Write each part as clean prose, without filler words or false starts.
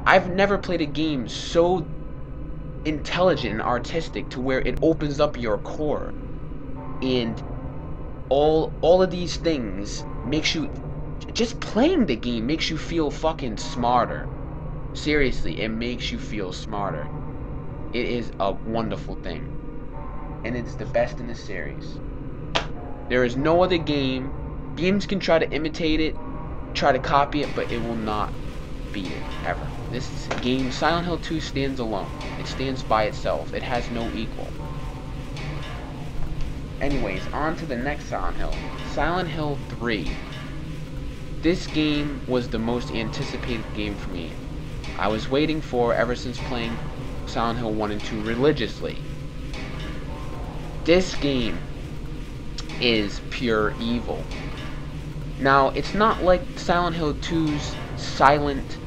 I've never played a game so intelligent and artistic to where it opens up your core, and all of these things makes you, just playing the game makes you feel fucking smarter. Seriously, it makes you feel smarter. It is a wonderful thing, and it's the best in the series. There is no other game. Games can try to imitate it, try to copy it, but it will not beat it, ever. This game, Silent Hill 2, stands alone. It stands by itself. It has no equal. Anyways, on to the next Silent Hill. Silent Hill 3. This game was the most anticipated game for me. I was waiting for ever since playing Silent Hill 1 and 2 religiously. This game is pure evil. Now, it's not like Silent Hill 2's silent,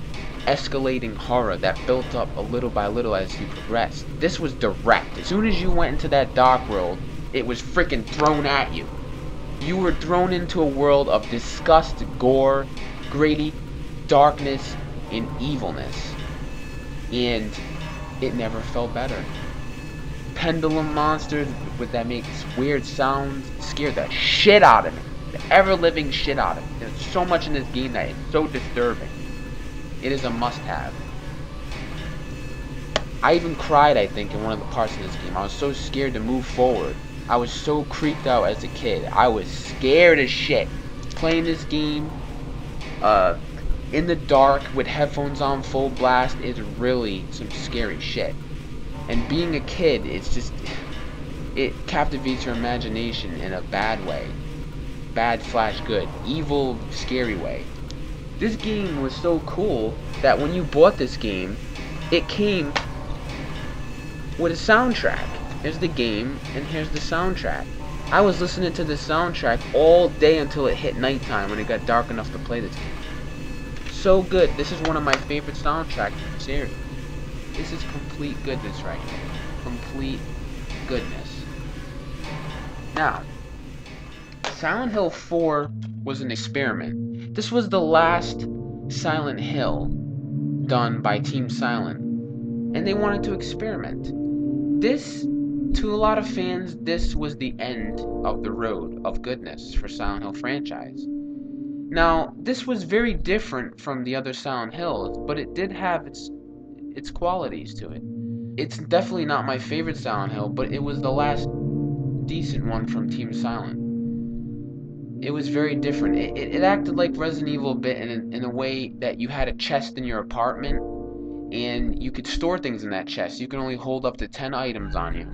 escalating horror that built up a little by little as you progressed. This was direct. As soon as you went into that dark world, it was freaking thrown at you. You were thrown into a world of disgust, gore, gritty, darkness, and evilness. And it never felt better. Pendulum monsters with that makes weird sounds scared the shit out of me. The ever-living shit out of me. There's so much in this game that is so disturbing. It is a must-have. I even cried, I think, in one of the parts of this game. I was so scared to move forward. I was so creeped out as a kid. I was scared as shit. Playing this game in the dark with headphones on full blast is really some scary shit. And being a kid, it's just, it captivates your imagination in a bad way. Bad / good. Evil, scary way. This game was so cool that when you bought this game, it came with a soundtrack. Here's the game, and here's the soundtrack. I was listening to the soundtrack all day until it hit nighttime when it got dark enough to play this game. So good. This is one of my favorite soundtracks in the series. This is complete goodness right here. Complete goodness. Now, Silent Hill 4 was an experiment. This was the last Silent Hill done by Team Silent, and they wanted to experiment. This, to a lot of fans, this was the end of the road of goodness for Silent Hill franchise. Now, this was very different from the other Silent Hills, but it did have its qualities to it. It's definitely not my favorite Silent Hill, but it was the last decent one from Team Silent. It was very different. It acted like Resident Evil a bit in a way that you had a chest in your apartment, and you could store things in that chest. You can only hold up to 10 items on you,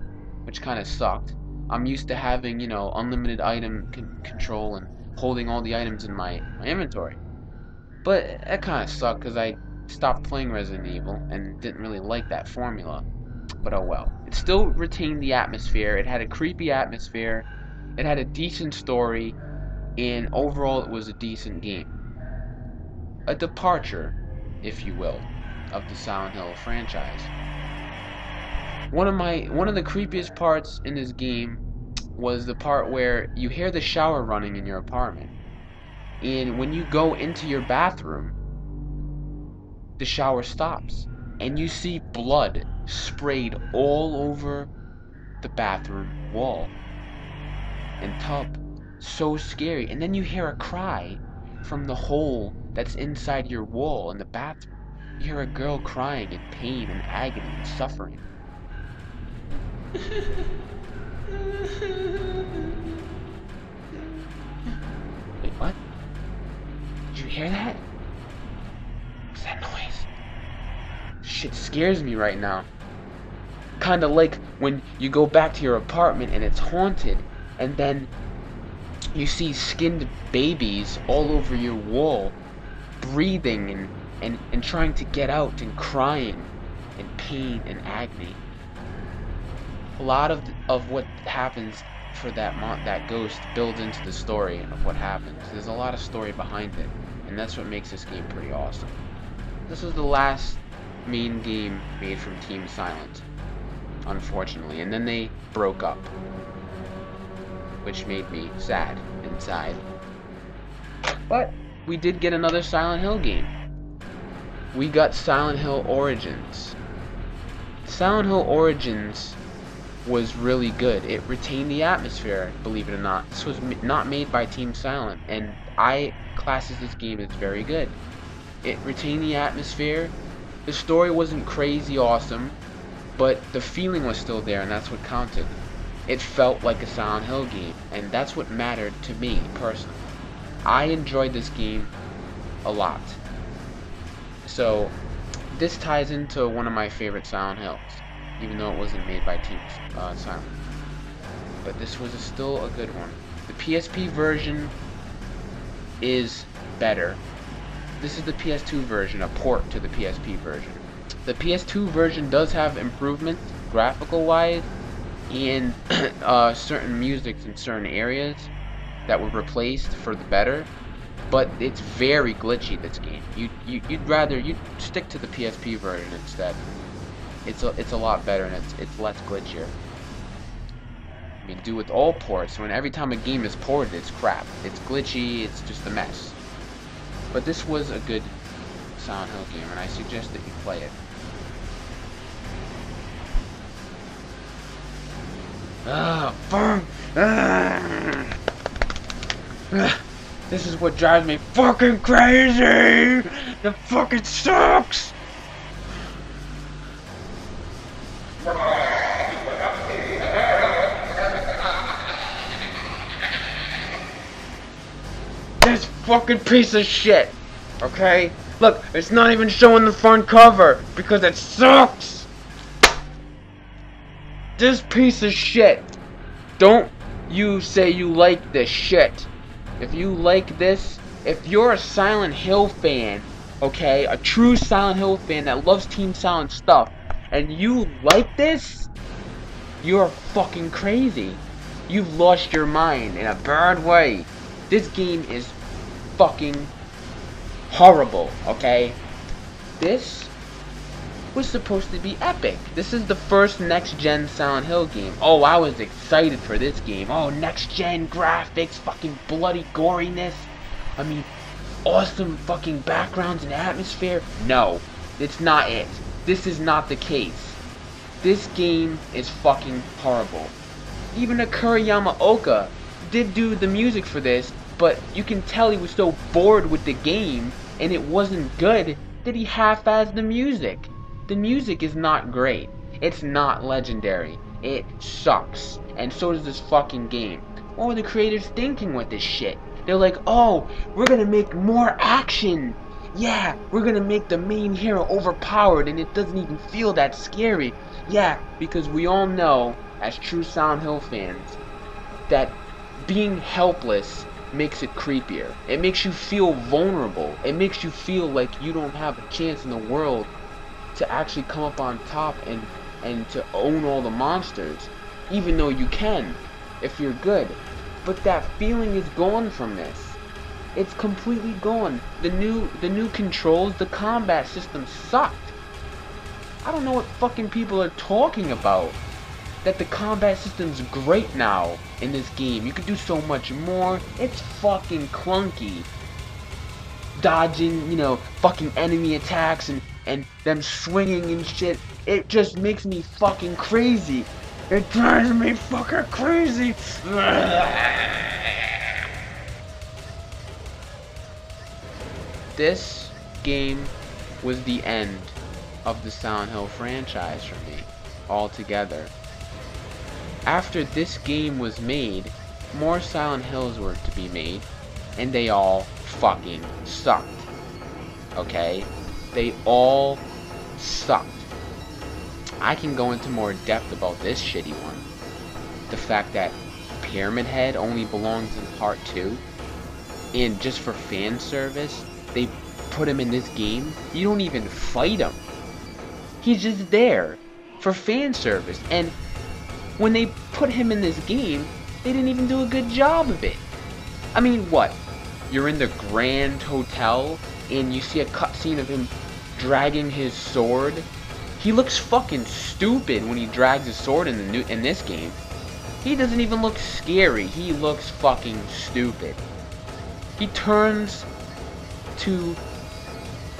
which kind of sucked. I'm used to having, you know, unlimited item control and holding all the items in my inventory. But that kind of sucked because I stopped playing Resident Evil and didn't really like that formula. But oh well. It still retained the atmosphere. It had a creepy atmosphere. It had a decent story. And overall, it was a decent game. A departure, if you will, of the Silent Hill franchise. One of the creepiest parts in this game was the part where you hear the shower running in your apartment. And when you go into your bathroom, the shower stops. And you see blood sprayed all over the bathroom wall and tub. So scary. And then you hear a cry from the hole that's inside your wall in the bathroom. You hear a girl crying in pain and agony and suffering. Wait, what? Did you hear that? What's that noise? Shit scares me right now. Kinda like when you go back to your apartment and it's haunted, and then you see skinned babies all over your wall, breathing and trying to get out and crying in pain and agony. A lot of what happens for that ghost builds into the story of what happens. There's a lot of story behind it, and that's what makes this game pretty awesome. This was the last main game made from Team Silent, unfortunately, and then they broke up, which made me sad inside. But we did get another Silent Hill game. we got Silent Hill Origins. Silent Hill Origins was really good. It retained the atmosphere, believe it or not. This was not made by Team Silent, and I classes this game as very good. It retained the atmosphere. The story wasn't crazy awesome, but the feeling was still there, and that's what counted. It felt like a Silent Hill game, and that's what mattered to me personally. I enjoyed this game a lot. So this ties into one of my favorite Silent Hills, even though it wasn't made by Team Silent. But this was still a good one. The PSP version is better. This is the PS2 version, a port to the PSP version. The PS2 version does have improvements, graphical-wise, and certain musics in certain areas that were replaced for the better. But it's very glitchy, this game. You'd stick to the PSP version instead. It's a lot better, and it's less glitchier. I mean, do with all ports. When every time a game is ported, it's crap. It's glitchy. It's just a mess. But this was a good Silent Hill game, and I suggest that you play it. This is what drives me fucking crazy! The fucking sucks! This fucking piece of shit! Okay? Look, it's not even showing the front cover because it sucks! This piece of shit! Don't you say you like this shit. If you like this, if you're a Silent Hill fan, okay, a true Silent Hill fan that loves Team Silent stuff, and you like this, you're fucking crazy. You've lost your mind in a bad way. This game is fucking horrible, okay? This was supposed to be epic. This is the first next-gen Silent Hill game. Oh, I was excited for this game. Oh, next-gen graphics, fucking bloody goriness. I mean, awesome fucking backgrounds and atmosphere. No, it's not it. This is not the case. This game is fucking horrible. Even Akira Yamaoka did do the music for this, but you can tell he was so bored with the game, and it wasn't good, that he half-assed the music. The music is not great. It's not legendary. It sucks. And so does this fucking game. What were the creators thinking with this shit? They're like, oh, we're gonna make more action. Yeah, we're gonna make the main hero overpowered and it doesn't even feel that scary. Yeah, because we all know, as true Silent Hill fans, that being helpless makes it creepier. It makes you feel vulnerable. It makes you feel like you don't have a chance in the world to actually come up on top and to own all the monsters, even though you can if you're good. But that feeling is gone from this. It's completely gone. The new controls, the combat system sucked. I don't know what fucking people are talking about. That the combat system's great now in this game. You could do so much more. It's fucking clunky. Dodging, you know, fucking enemy attacks and them swinging and shit. It just makes me fucking crazy. It drives me fucking crazy. This game was the end of the Silent Hill franchise for me, altogether. After this game was made, more Silent Hills were to be made, and they all fucking sucked. Okay? They all sucked. I can go into more depth about this shitty one. The fact that Pyramid Head only belongs in part 2, and just for fan service, they put him in this game. You don't even fight him. He's just there for fan service, and when they put him in this game, they didn't even do a good job of it. I mean, what? You're in the Grand Hotel, and you see a cutscene of him dragging his sword. He looks fucking stupid when he drags his sword in this game. He doesn't even look scary. He looks fucking stupid. He turns to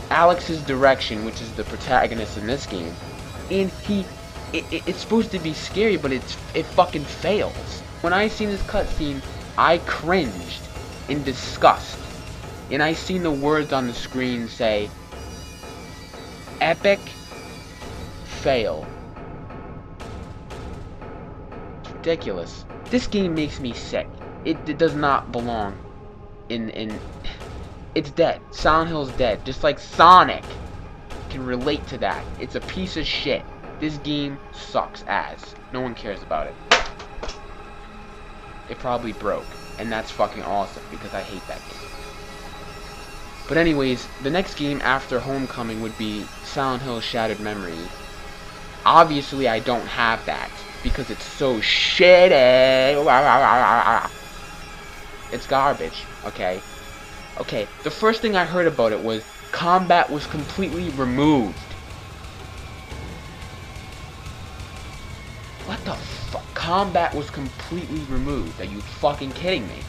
Alex's direction, which is the protagonist in this game, and it's supposed to be scary, but it fucking fails. When I seen this cutscene, I cringed in disgust, and I seen the words on the screen say, "Epic fail." It's ridiculous. This game makes me sick. It does not belong in. It's dead. Silent Hill's dead. Just like Sonic can relate to that. It's a piece of shit. This game sucks ass. No one cares about it. It probably broke. And that's fucking awesome because I hate that game. But anyways, the next game after Homecoming would be Silent Hill Shattered Memory. Obviously I don't have that because it's so shitty. It's garbage, okay? Okay, the first thing I heard about it was combat was completely removed. What the fuck? Combat was completely removed. Are you fucking kidding me?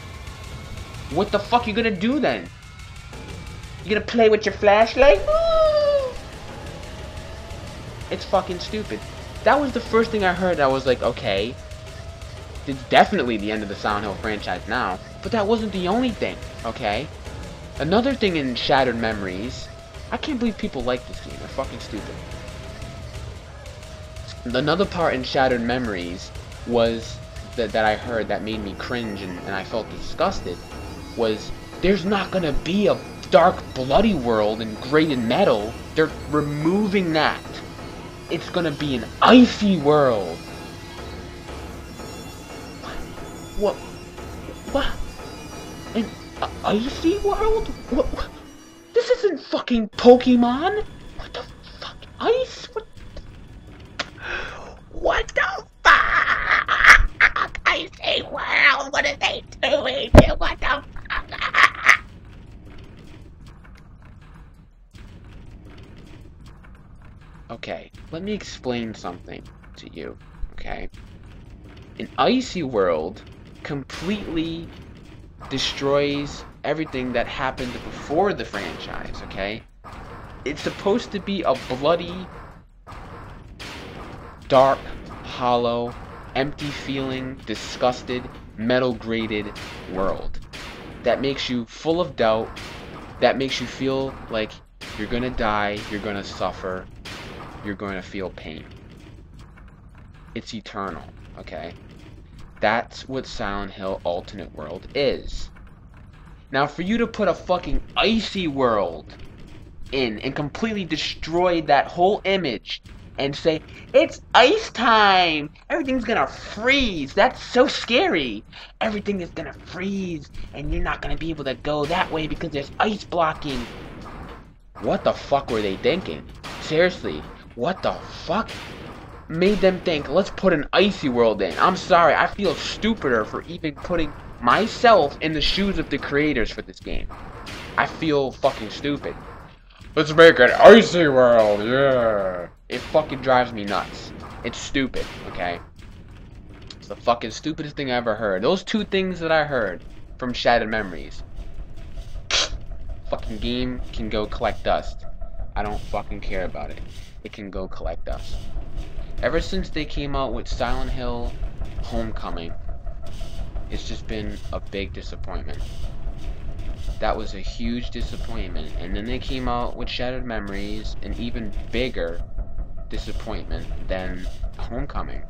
What the fuck you gonna do then? You gonna play with your flashlight? Woo! It's fucking stupid. That was the first thing I heard. I was like, okay, it's definitely the end of the Silent Hill franchise now. But that wasn't the only thing, okay? Another thing in Shattered Memories, I can't believe people like this game. They're fucking stupid. Another part in Shattered Memories was that I heard that made me cringe and I felt disgusted was there's not gonna be a dark, bloody world in graded metal. They're removing that. It's gonna be an icy world. What? What? An icy world? What? This isn't fucking Pokemon. What the fuck? Ice? What the fuck? Icy world? What are they doing? What the fuck? Okay, let me explain something to you, okay? An icy world completely destroys everything that happened before the franchise, okay? It's supposed to be a bloody, dark, hollow, empty feeling, disgusted, metal graded world that makes you full of doubt, that makes you feel like you're gonna die, you're gonna suffer, you're going to feel pain. It's eternal, okay? That's what Silent Hill Alternate World is. Now, for you to put a fucking icy world in and completely destroy that whole image and say, it's ice time! Everything's gonna freeze! That's so scary! Everything is gonna freeze and you're not gonna be able to go that way because there's ice blocking. What the fuck were they thinking? Seriously. What the fuck made them think, let's put an icy world in? I'm sorry, I feel stupider for even putting myself in the shoes of the creators for this game. I feel fucking stupid. Let's make an icy world, yeah. It fucking drives me nuts. It's stupid, okay? It's the fucking stupidest thing I ever heard. Those two things that I heard from Shattered Memories. Fucking game can go collect dust. I don't fucking care about it. It can go collect dust. Ever since they came out with Silent Hill Homecoming, it's just been a big disappointment. That was a huge disappointment. And then they came out with Shattered Memories, an even bigger disappointment than Homecoming.